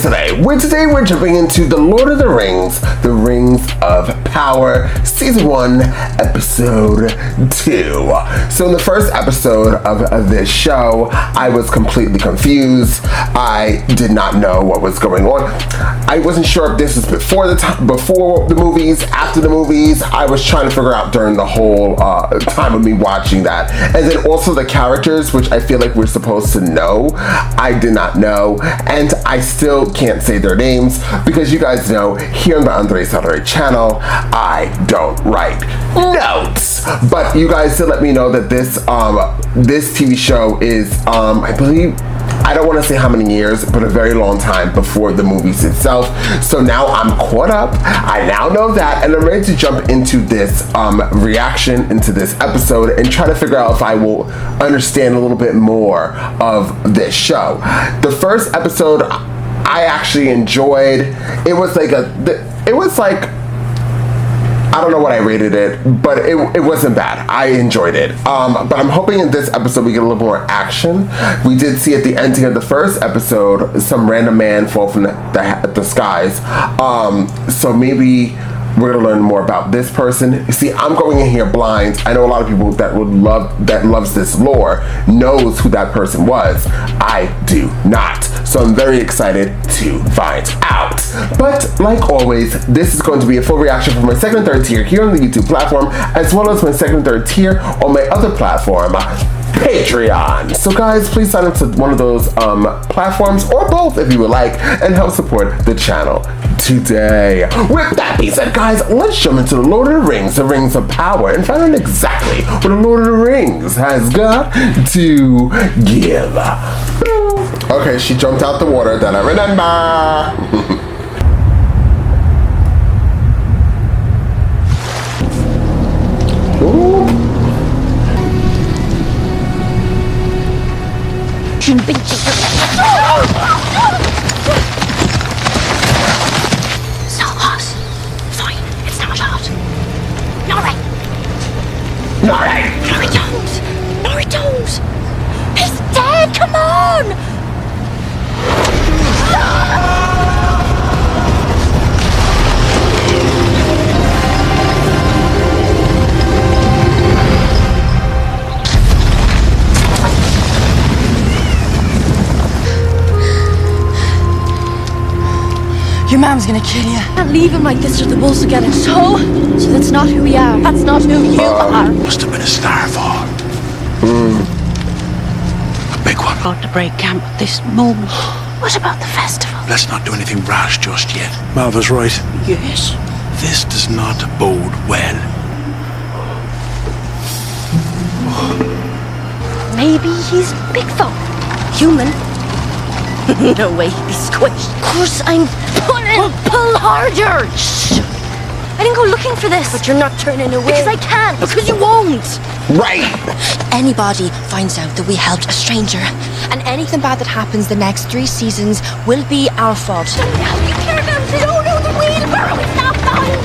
today? Today we're jumping into The Lord of the Rings, The Rings of Power, Season 1, Episode 2. So in the first episode of this show, I was completely confused. I did not know what was going on. I wasn't sure if this was before the movies, after the movies. I was trying to figure out during the whole time of me watching that. And then also the characters, which I feel like we're supposed to know, I did not know. And I still can't say their names because you guys know here on the Andres channel, I don't write notes. But you guys did let me know that this TV show is, I believe, I don't want to say how many years, but a very long time before the movies itself. So now I'm caught up. I now know that, and I'm ready to jump into this reaction, into this episode, and try to figure out if I will understand a little bit more of this show. The first episode I actually enjoyed. It was like I don't know what I rated it, but it wasn't bad. I enjoyed it. But I'm hoping in this episode we get a little more action. We did see at the ending of the first episode some random man fall from the skies. So maybe we're gonna learn more about this person. See, I'm going in here blind. I know a lot of people that loves this lore knows who that person was. I do not. So I'm very excited to find out. But like always, this is going to be a full reaction from my second and third tier here on the YouTube platform, as well as my second and third tier on my other platform, Patreon. So guys, please sign up to one of those platforms, or both if you would like, and help support the channel today. With that being said, guys, let's jump into The Lord of the Rings, The Rings of Power, and find out exactly what The Lord of the Rings has got to give. Okay, she jumped out the water, then I remember. It's not hot. Fine, it's not hot. Nori! Nori, don't! He's dead, come on! Your mom's gonna kill you. Can't leave him like this or the wolves will get him. So that's not who we are. That's not who you are. Must have been a starfall. A big one. About to break camp at this moment. What about the festival? Let's not do anything rash just yet. Malva's right. Yes. This does not bode well. Maybe he's Bigfoot. Human. No way he'd be squished. Of course I'm pulling. Pull harder. Shh. I didn't go looking for this. But you're not turning away. Because I can't. Because you won't. Right. Anybody finds out that we helped a stranger, and anything bad that happens the next 3 seasons will be our fault. You care about it. Oh no, the wheelbarrow is not mine.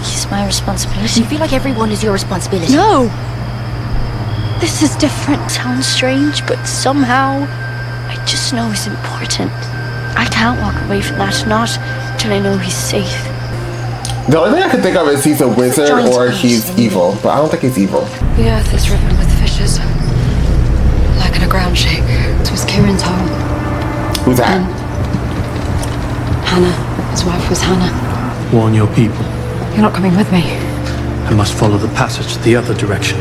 It's my responsibility. You feel like everyone is your responsibility. No! This is different. Sounds strange, but somehow I just know he's important. I can't walk away from that, not till I know he's safe. The only thing I can think of is he's a wizard or he's evil, but I don't think he's evil. The earth is riven with fishes, like in a ground shake. It was Kieran's home. Who's that? Hannah. His wife was Hannah. Warn your people. You're not coming with me. I must follow the passage the other direction.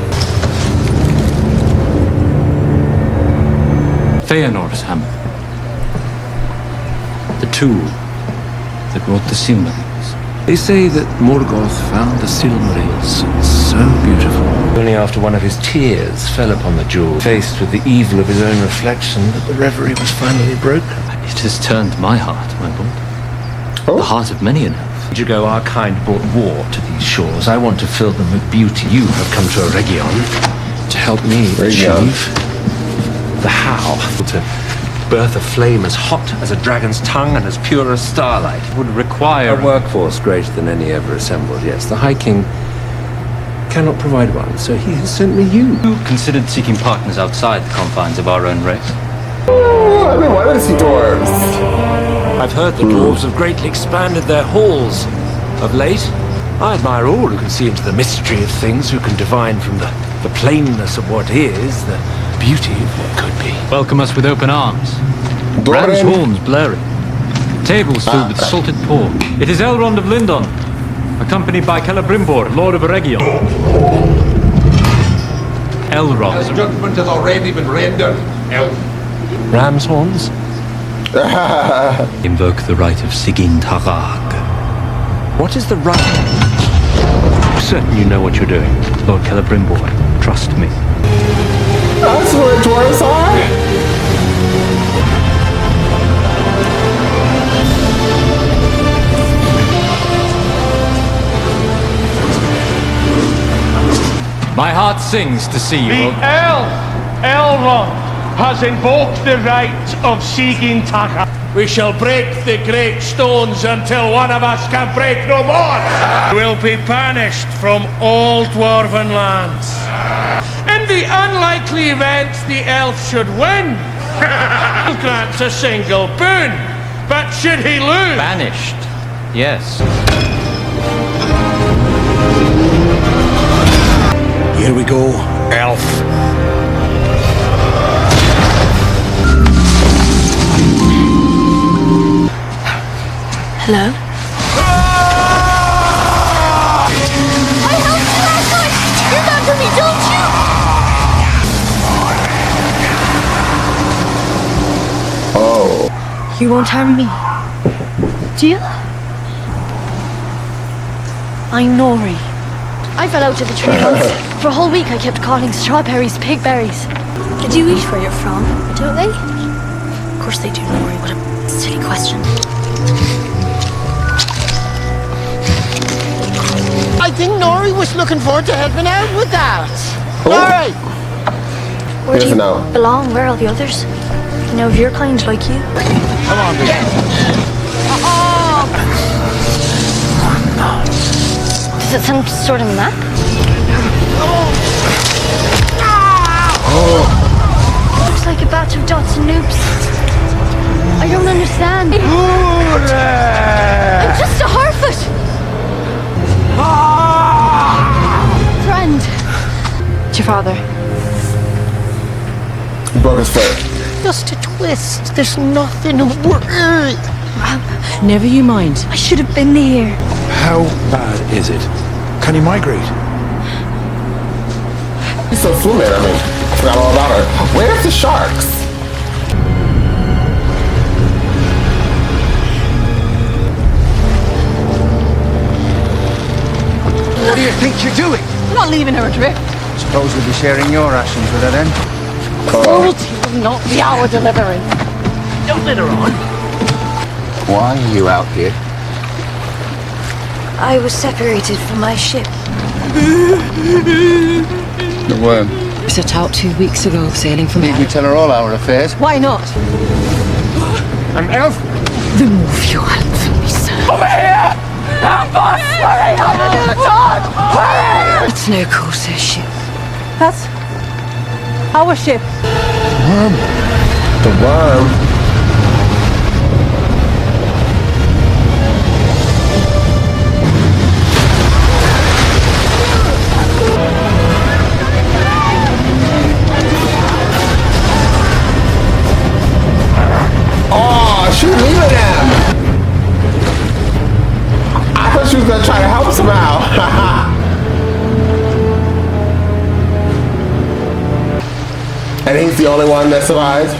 Feanor's hammer. The tool that wrought the Silmarils. They say that Morgoth found the Silmarils so beautiful. Only after one of his tears fell upon the jewel, faced with the evil of his own reflection, that the reverie was finally broken. It has turned my heart, my lord. Oh. The heart of many an elf. Years ago, our kind brought war to these shores. I want to fill them with beauty. You have come to a region to help me achieve the how. To birth a flame as hot as a dragon's tongue and as pure as starlight. It would require A workforce greater than any ever assembled, yes. The High King cannot provide one, so he has sent me you. You considered seeking partners outside the confines of our own race? Ooh, I've been wanting to see dwarves. I've heard the dwarves have greatly expanded their halls of late. I admire all who can see into the mystery of things, who can divine from the plainness of what is, the beauty of what could be. Welcome us with open arms. Ram's horns blaring. Tables filled with salted pork. It is Elrond of Lindon, accompanied by Celebrimbor, Lord of Eregion. Elrond. His judgment has already been rendered. Ram's horns? Invoke the right of Sigyn Tarag. What is the right? Certain you know what you're doing. Lord Celebrimbor, trust me. That's what dwarves are? My heart sings to see you. The Elrond has invoked the right of Sigyn Tarag. We shall break the great stones until one of us can break no more. We'll be banished from all dwarven lands. In the unlikely event the elf should win, he'll grant a single boon. But should he lose... Banished. Yes. Here we go, elf. Hello? I helped you last night! You remember me, don't you? Oh. You won't harm me. Do you? I'm Nori. I fell out of the tree once. For a whole week I kept calling strawberries pigberries. Did you eat where you're from, don't they? Of course they do, Nori. What a silly question. I think Nori was looking forward to helping out with that. Nori! Where do you belong? Where are all the others? You know, of your kind like you. Come on, big. Is it some sort of map? Looks like a batch of dots and loops. I don't understand. I'm just a Harfoot. Friend. It's your father. He broke his foot. Just a twist. There's nothing. Never you mind. I should have been here. How bad is it? Can you migrate? He's so fluid, I mean, I forgot all about her. Where's the sharks? What do you think you're doing? I'm not leaving her adrift. Suppose we'll be sharing your rations with her then. Cruelty will not be our delivery. Don't let her on. Why are you out here? I was separated from my ship. The worm. We set out 2 weeks ago, sailing from Need we tell her all our affairs? Why not? An elf? Remove your hand from me, sir. Over here! Help us! Hurry! Under the top! Hurry! It's no Corsair ship. That's our ship. The worm. Oh, she's leaving him. I thought she was gonna try to help somehow. And he's the only one that survives.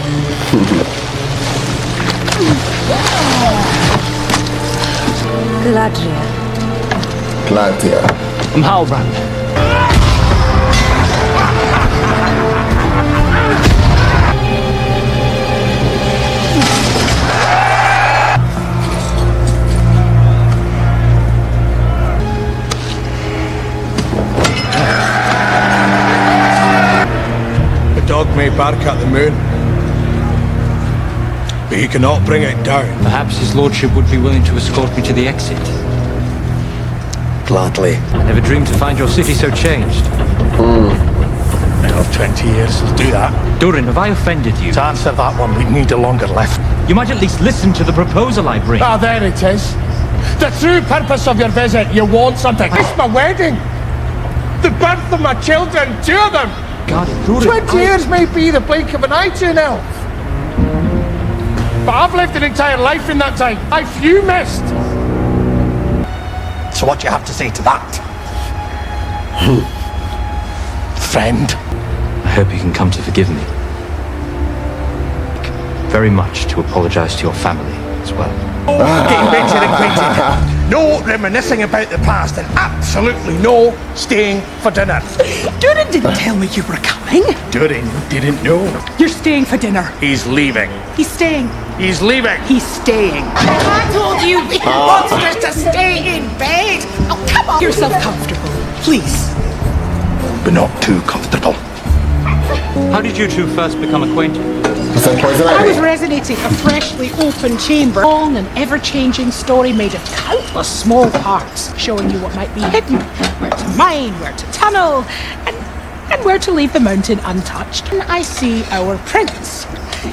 Galadriel. Galadriel. I'm Halbrand. The dog may bark at the moon, but he cannot bring it down. Perhaps his lordship would be willing to escort me to the exit. Gladly. I never dreamed to find your city so changed. Well, 20 years will do that. Durin, have I offended you? To answer that one, we'd need a longer left. You might at least listen to the proposal I bring. Ah, there it is. The true purpose of your visit. You want something. It's my wedding. The birth of my children, 2 of them. God, Durin, 20 years may be the blink of an eye to an elf. But I've lived an entire life in that time. Life you missed. So what do you have to say to that? Friend? I hope you can come to forgive me. Very much to apologize to your family as well. Getting better acquainted. No reminiscing about the past, and absolutely no staying for dinner. Durin didn't tell me you were coming. Durin didn't know. You're staying for dinner. He's leaving. He's staying. He's leaving. He's staying. I told you he wants us to stay in bed. Oh, come on. Get yourself comfortable, please. But not too comfortable. How did you two first become acquainted? I was resonating a freshly open chamber. Long and ever-changing story made of countless small parts, showing you what might be hidden, where to mine, where to tunnel, and where to leave the mountain untouched. And I see our prince.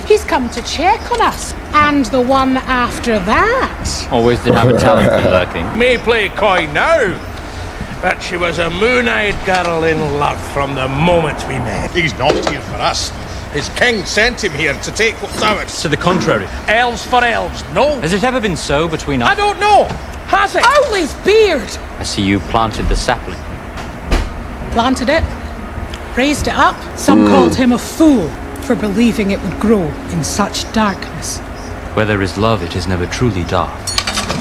He's come to check on us. And the one after that. Always did have a talent for lurking. May play coy now, but she was a moon-eyed girl in love from the moment we met. He's not here for us. His king sent him here to take what's ours. To the contrary. Elves for elves, no? Has it ever been so between us? I don't know. Has it? Oh, his beard! I see you planted the sapling. Planted it, raised it up. Some called him a fool for believing it would grow in such darkness. Where there is love, it is never truly dark.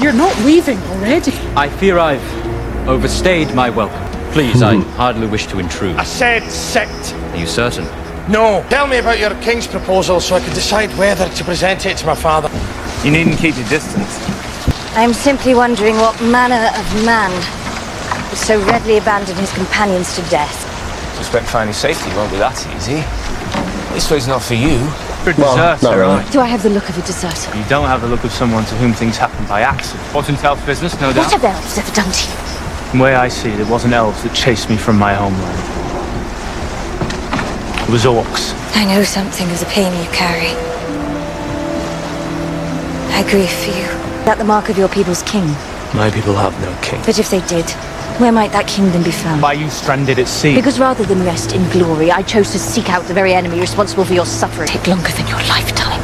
You're not leaving already. I fear I've overstayed my welcome. Please, I hardly wish to intrude. I said sit. Are you certain? No. Tell me about your king's proposal so I can decide whether to present it to my father. You needn't keep your distance. I'm simply wondering what manner of man would so readily abandon his companions to death. Suspect finding safety won't be that easy. This way's not for you. You're a deserter, really. Do I have the look of a deserter? You don't have the look of someone to whom things happen by accident. Wasn't elf business, no doubt. What have elves ever done to you? From the way I see it, it wasn't elves that chased me from my homeland. It was orcs. I know something of the pain you carry. I grieve for you. Is that the mark of your people's king? My people have no king. But if they did, where might that kingdom be found? By you stranded at sea. Because rather than rest in glory, I chose to seek out the very enemy responsible for your suffering. Take longer than your lifetime.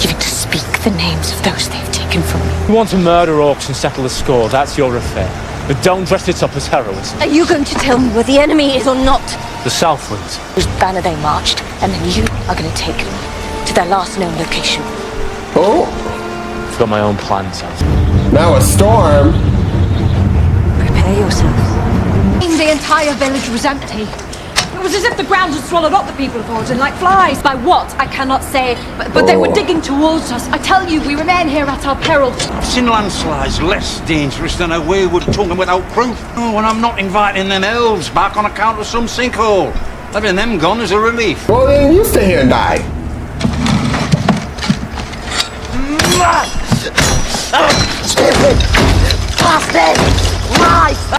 Even to speak the names of those they've taken from me. You want to murder orcs and settle the score, that's your affair. But don't dress it up as heroism. Are you going to tell me where the enemy is or not? The Southlands. Whose banner they marched, and then you are going to take them to their last known location. Oh. I've got my own plans, Alf. Now a storm. Prepare yourself. The entire village was empty. It was as if the ground had swallowed up the people of Orton like flies. By what, I cannot say, but they were digging towards us. I tell you, we remain here at our peril. I've seen landslides less dangerous than a wayward tongue without proof. Oh, and I'm not inviting them elves back on account of some sinkhole. Having them gone is a relief. Well, then you stay here and die. Stupid! Bastard! Lies!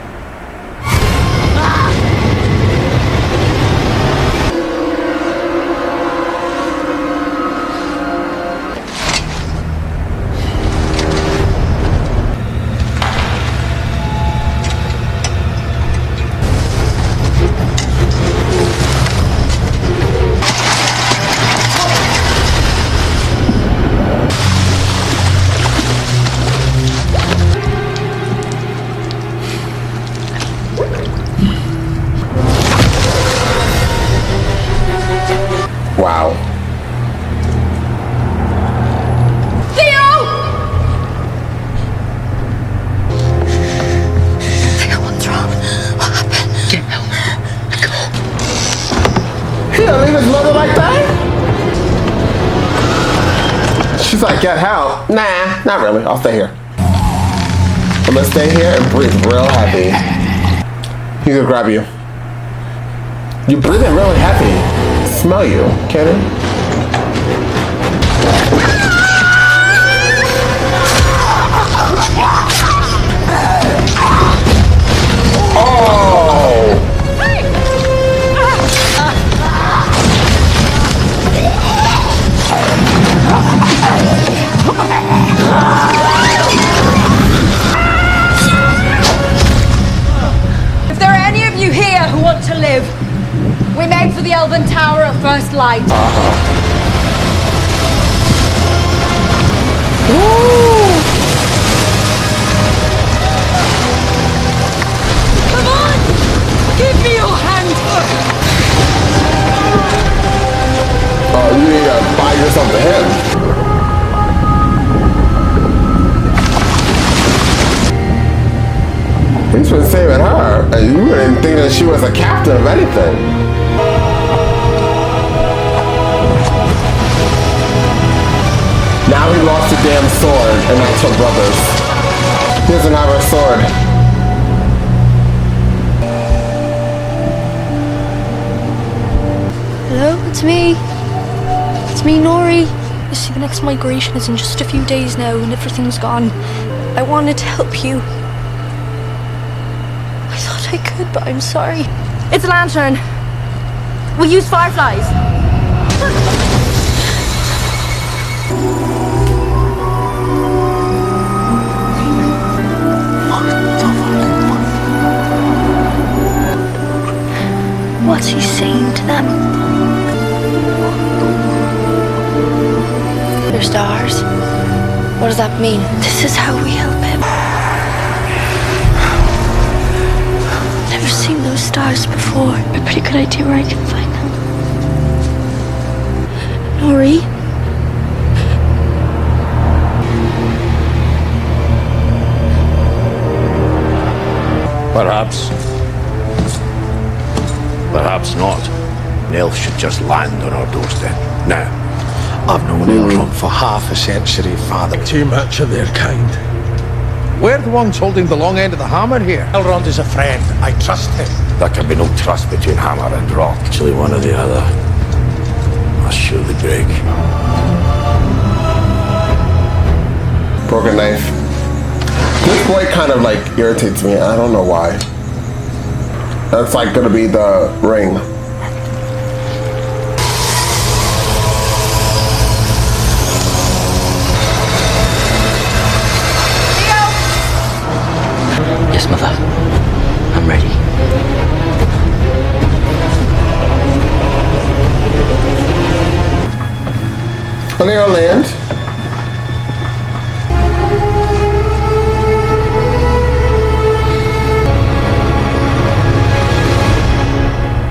Wow. Theo! Theo, what's wrong? What happened? Get help. Go. He'll leave his mother like that? She's like, get help. Nah, not really. I'll stay here. I'm gonna stay here and breathe real heavy. He's gonna grab you. You're breathing really heavy. Smell you, can it? Hey! who want to live. We made for the Elven Tower at first light. Come on! Give me your hand! Oh, you need to buy yourself to him. He's been saving her, and you wouldn't think that she was a captain of anything. Now he lost a damn sword, and that's her brother's. He doesn't have her sword. Hello, it's me. It's me, Nori. You see, the next migration is in just a few days now, and everything's gone. I wanted to help you. I thought I could, but I'm sorry. It's a lantern. We'll use fireflies. What's he saying to them? They're stars. What does that mean? This is how we help him. Never seen those stars before. A pretty good idea where I can find them. Nori? Perhaps. Perhaps not. An elf should just land on our doorstep. Now, I've known Elrond for half a century, Father. Too much of their kind. We're the ones holding the long end of the hammer here. Elrond is a friend. I trust him. There can be no trust between hammer and rock. Actually, one or the other must surely break. Broken knife. This boy kind of like irritates me. I don't know why. That's like gonna be the ring. Yes, Mother. I'm ready. Are they on land?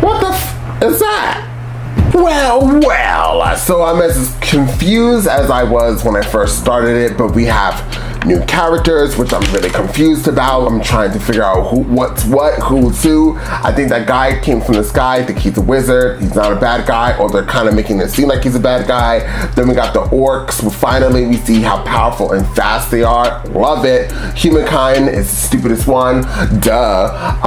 What the f is that? Well, so I'm as confused as I was when I first started it, but we have new characters, which I'm really confused about. I'm trying to figure out what's what, who's who. I think that guy came from the sky. I think he's a wizard. He's not a bad guy, or they're kind of making it seem like he's a bad guy. Then we got the orcs. Well, finally, we see how powerful and fast they are. Love it. Humankind is the stupidest one. Duh.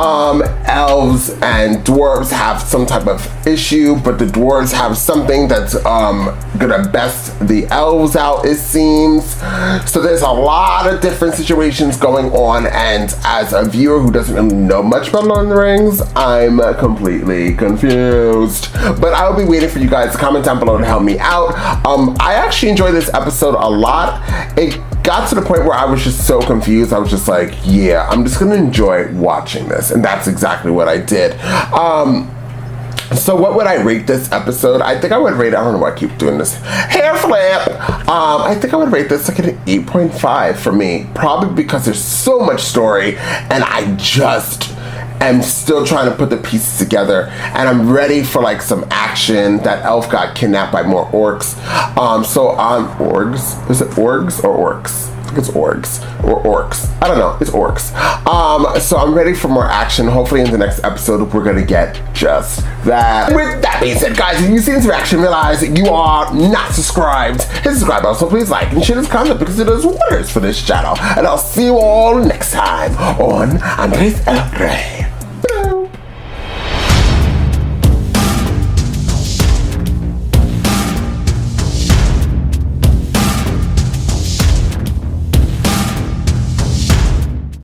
Elves and dwarves have some type of issue, but the dwarves have something that's gonna best the elves out, it seems. So there's a lot of different situations going on, and as a viewer who doesn't really know much about Lord of the Rings, I'm completely confused. But I'll be waiting for you guys to comment down below to help me out. I actually enjoyed this episode a lot. It got to the point where I was just so confused. I was just like, yeah, I'm just gonna enjoy watching this, and that's exactly what I did. So what would I rate this episode? I think I would rate, I don't know why I keep doing this hair flip. I think I would rate this like an 8.5 for me, probably because there's so much story and I just am still trying to put the pieces together, and I'm ready for like some action. That elf got kidnapped by more orcs. Orgs? Is it orgs or orcs? I think it's orgs or orcs. I don't know, it's orcs. So I'm ready for more action. Hopefully in the next episode we're gonna get just that. With that being said, guys, if you see this reaction, realize that you are not subscribed. Hit the subscribe button, so please like and share this content because it does wonders for this channel. And I'll see you all next time on Andres El Rey.